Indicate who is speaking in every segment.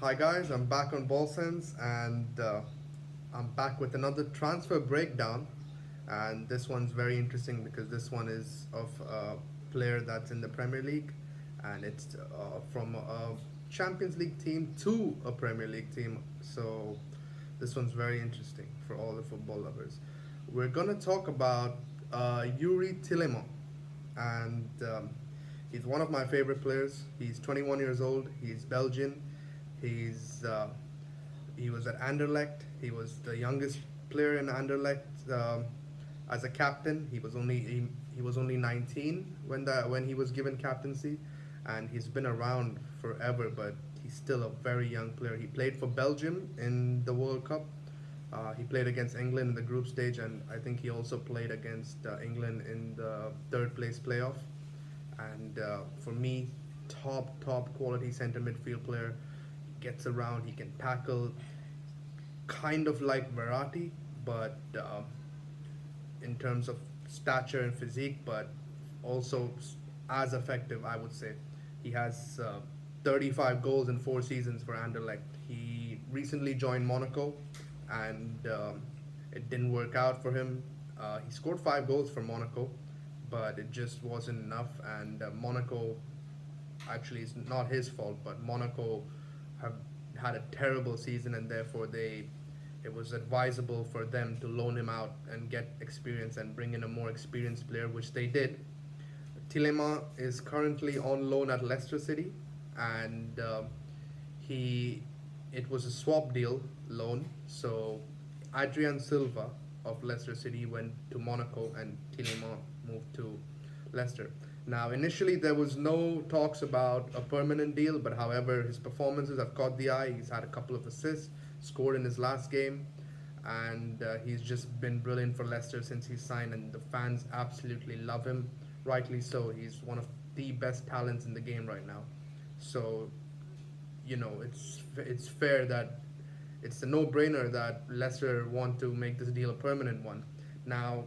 Speaker 1: Hi guys, I'm back on Ball Sense and I'm back with another transfer breakdown. And this one's very interesting because this one is of a player that's in the Premier League and it's from a Champions League team to a Premier League team. So this one's very interesting for all the football lovers. We're gonna talk about Yuri Tielemans, and he's one of my favorite players. He's 21 years old. He's Belgian. He's he was at Anderlecht. He was the youngest player in Anderlecht as a captain. He was only 19 when he was given captaincy, and he's been around forever. But he's still a very young player. He played for Belgium in the World Cup. He played against England in the group stage, and I think he also played against England in the third place playoff. And for me, top quality center midfield player. He gets around. He can tackle, kind of like Verratti, but in terms of stature and physique, but also as effective, I would say. He has 35 goals in 4 seasons for Anderlecht. He recently joined Monaco, and it didn't work out for him. He scored 5 goals for Monaco, but it just wasn't enough. And Monaco, actually, it's not his fault, but Monaco have had a terrible season, and therefore it was advisable for them to loan him out and get experience and bring in a more experienced player, which they did. Tielemans is currently on loan at Leicester City, and he it was a swap deal loan. So Adrian Silva of Leicester City went to Monaco, and Tielemans moved to Leicester. Now, initially, there was no talks about a permanent deal, but however, his performances have caught the eye. He's had a couple of assists, scored in his last game, and he's just been brilliant for Leicester since he signed, and the fans absolutely love him. Rightly so. He's one of the best talents in the game right now. So, it's fair that it's a no-brainer that Leicester want to make this deal a permanent one. Now,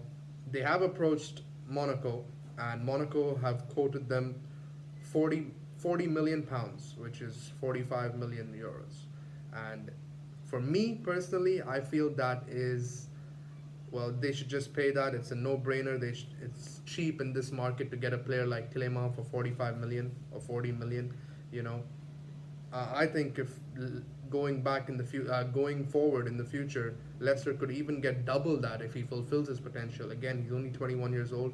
Speaker 1: they have approached Monaco, and Monaco have quoted them 40 million pounds, which is 45 million euros. And for me personally, I feel that is, well, they should just pay that. It's a no-brainer. It's cheap in this market to get a player like Tielemans for 45 million or 40 million. You know, I think if going forward in the future, Leicester could even get double that if he fulfills his potential. Again, he's only 21 years old.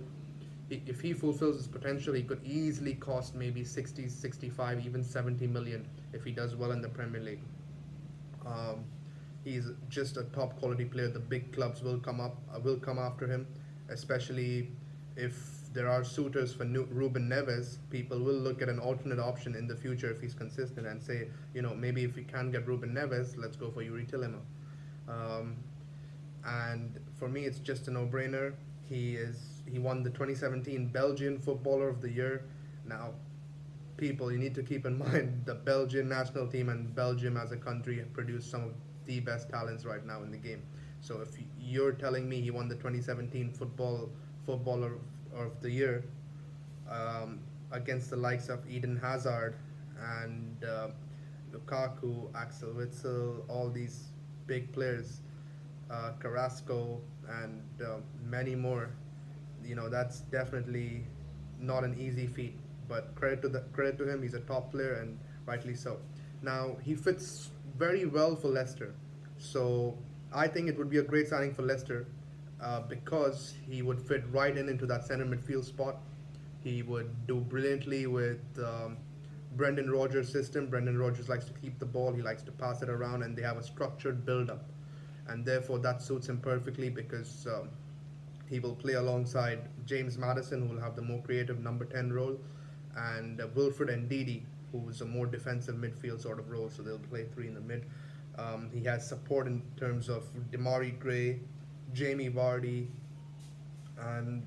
Speaker 1: If he fulfills his potential, he could easily cost maybe 60, 65, even 70 million if he does well in the Premier League. Um, he's just a top quality player. The big clubs will come after him, especially if there are suitors for Ruben Neves. People will look at an alternate option in the future if he's consistent and say, maybe if we can't get Ruben Neves, let's go for Yuri Tillema. Um, and for me, it's just a no-brainer. He won the 2017 Belgian Footballer of the Year. Now, people, you need to keep in mind the Belgian national team and Belgium as a country have produced some of the best talents right now in the game. So if you're telling me he won the 2017 Footballer of the Year against the likes of Eden Hazard and Lukaku, Axel Witsel, all these big players, Carrasco, and many more. That's definitely not an easy feat. But credit to him, he's a top player, and rightly so. Now he fits very well for Leicester, so I think it would be a great signing for Leicester because he would fit right into that center midfield spot. He would do brilliantly with Brendan Rodgers' system. Brendan Rodgers likes to keep the ball, he likes to pass it around, and they have a structured build up. And therefore, that suits him perfectly because he will play alongside James Maddison, who will have the more creative number 10 role, and Wilfred Ndidi, who is a more defensive midfield sort of role, so they'll play three in the mid. He has support in terms of Demari Gray, Jamie Vardy, and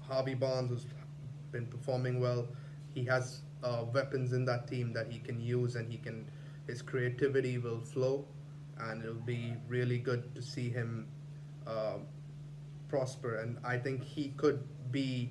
Speaker 1: Harvey Barnes, who's been performing well. He has weapons in that team that he can use, and his creativity will flow, and it'll be really good to see him uh, prosper. And I think he could be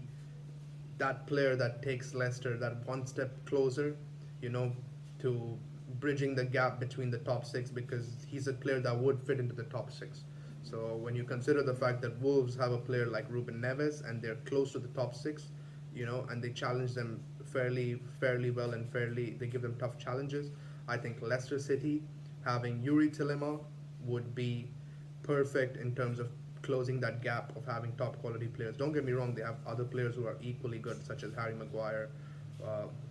Speaker 1: that player that takes Leicester that one step closer, you know, to bridging the gap between the top six because he's a player that would fit into the top six. So when you consider the fact that Wolves have a player like Ruben Neves and they're close to the top six, and they challenge them fairly well and fairly they give them tough challenges. I think Leicester City having Yuri Tillema would be perfect in terms of closing that gap of having top quality players. Don't get me wrong, they have other players who are equally good, such as Harry Maguire,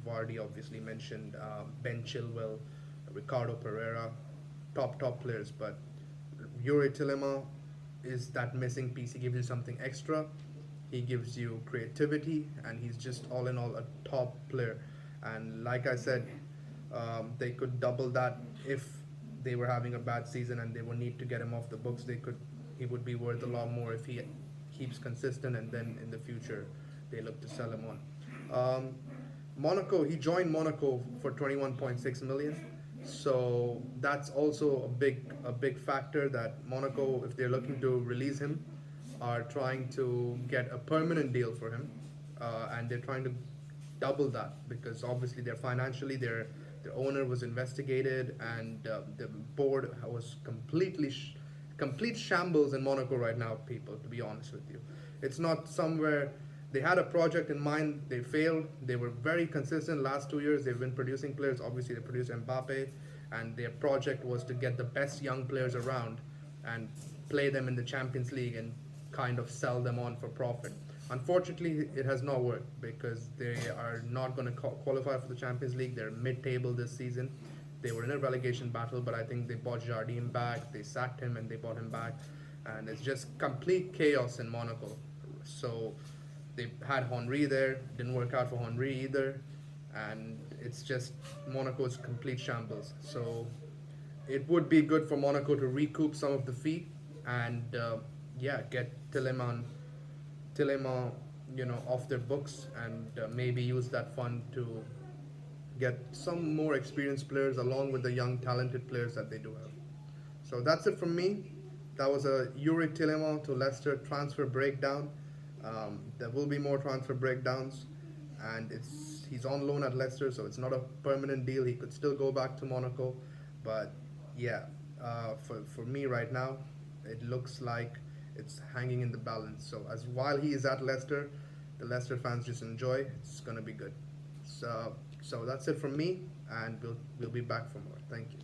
Speaker 1: Vardy, obviously mentioned, Ben Chilwell, Ricardo Pereira, top players. But Yuri Tillema is that missing piece. He gives you something extra. He gives you creativity, and he's just all in all a top player. And like I said, they could double that if they were having a bad season and they would need to get him off the books. They could. He would be worth a lot more if he keeps consistent, and then in the future they look to sell him on. Monaco. He joined Monaco for 21.6 million. So that's also a big factor that Monaco, if they're looking to release him, are trying to get a permanent deal for him, and they're trying to double that because obviously they're financially their owner was investigated and the board was complete shambles in Monaco right now. People, to be honest with you, it's not somewhere. They had a project in mind. They failed. They were very consistent last 2 years. They've been producing players. Obviously, they produced Mbappe, and their project was to get the best young players around and play them in the Champions League and kind of sell them on for profit. Unfortunately, it has not worked because they are not going to qualify for the Champions League. They're mid-table this season. They were in a relegation battle, but I think they bought Jardim back. They sacked him and they bought him back, and it's just complete chaos in Monaco. So they had Henry there, didn't work out for Henry either, and it's just Monaco's complete shambles. So it would be good for Monaco to recoup some of the fee and get Tillema, off their books and maybe use that fund to get some more experienced players along with the young talented players that they do have. So that's it from me. That was a Yuri Tillema to Leicester transfer breakdown. There will be more transfer breakdowns, and he's on loan at Leicester, so it's not a permanent deal. He could still go back to Monaco, but yeah, for me right now, it looks like it's hanging in the balance. So as while he is at Leicester, the Leicester fans just enjoy. It's gonna be good. So that's it from me, and we'll be back for more. Thank you.